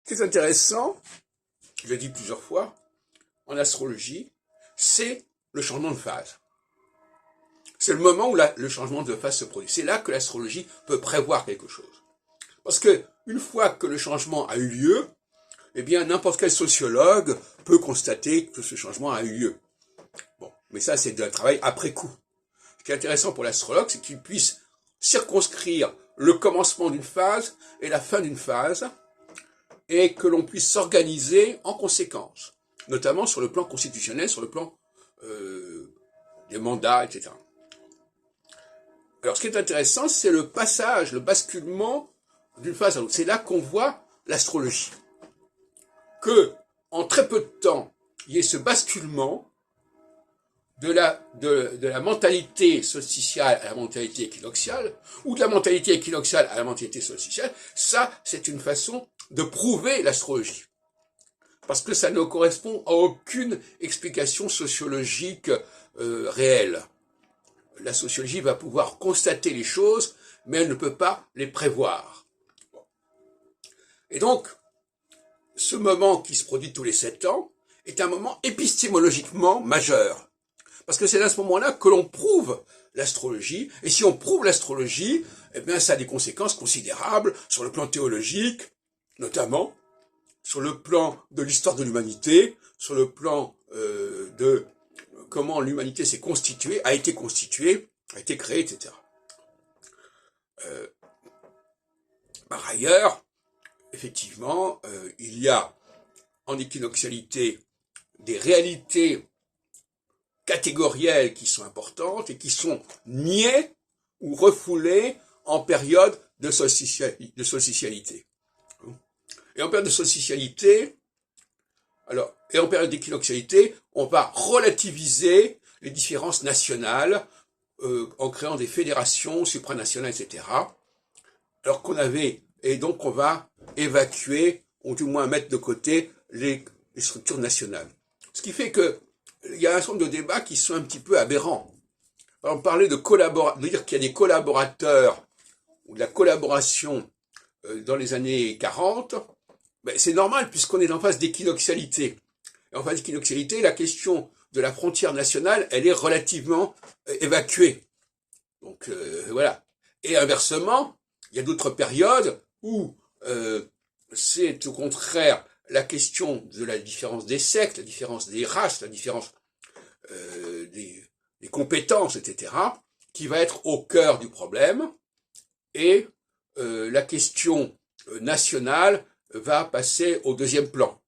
Ce qui est intéressant, je l'ai dit plusieurs fois, en astrologie, c'est le changement de phase. C'est le moment où le changement de phase se produit. C'est là que l'astrologie peut prévoir quelque chose. Parce que une fois que le changement a eu lieu, eh bien n'importe quel sociologue peut constater que ce changement a eu lieu. Bon, mais ça c'est un travail après coup. Ce qui est intéressant pour l'astrologue, c'est qu'il puisse circonscrire le commencement d'une phase et la fin d'une phase, et que l'on puisse s'organiser en conséquence, notamment sur le plan constitutionnel, sur le plan des mandats, etc. Alors, ce qui est intéressant, c'est le passage, le basculement d'une phase à l'autre. C'est là qu'on voit l'astrologie. Que, en très peu de temps, il y ait ce basculement de la mentalité solsticiale à la mentalité équinoxiale, ou de la mentalité équinoxiale à la mentalité solsticiale, ça, c'est une façon de prouver l'astrologie. Parce que ça ne correspond à aucune explication sociologique réelle. La sociologie va pouvoir constater les choses, mais elle ne peut pas les prévoir. Et donc, ce moment qui se produit tous les 7 ans est un moment épistémologiquement majeur. Parce que c'est à ce moment-là que l'on prouve l'astrologie, et si on prouve l'astrologie, eh bien ça a des conséquences considérables sur le plan théologique, notamment, sur le plan de l'histoire de l'humanité, sur le plan de comment l'humanité s'est constituée, a été créée, etc. Par ailleurs, effectivement, il y a en équinoxialité des réalités catégorielles qui sont importantes et qui sont niées ou refoulées en période de solsticialité. Et en période de solsticialité, et en période d'équinoxialité, on va relativiser les différences nationales en créant des fédérations supranationales, etc. Et donc on va évacuer, ou du moins mettre de côté les structures nationales. Ce qui fait que il y a un certain nombre de débats qui sont un petit peu aberrants. Par exemple, parler de dire qu'il y a des collaborateurs ou de la collaboration dans les années 40, ben c'est normal puisqu'on est en phase d'équinoxialité. Et en phase d'équinoxialité, la question de la frontière nationale, elle est relativement évacuée. Donc voilà. Et inversement, il y a d'autres périodes où c'est au contraire la question de la différence des sectes, la différence des races, la différence des compétences, etc., qui va être au cœur du problème, et la question nationale va passer au deuxième plan.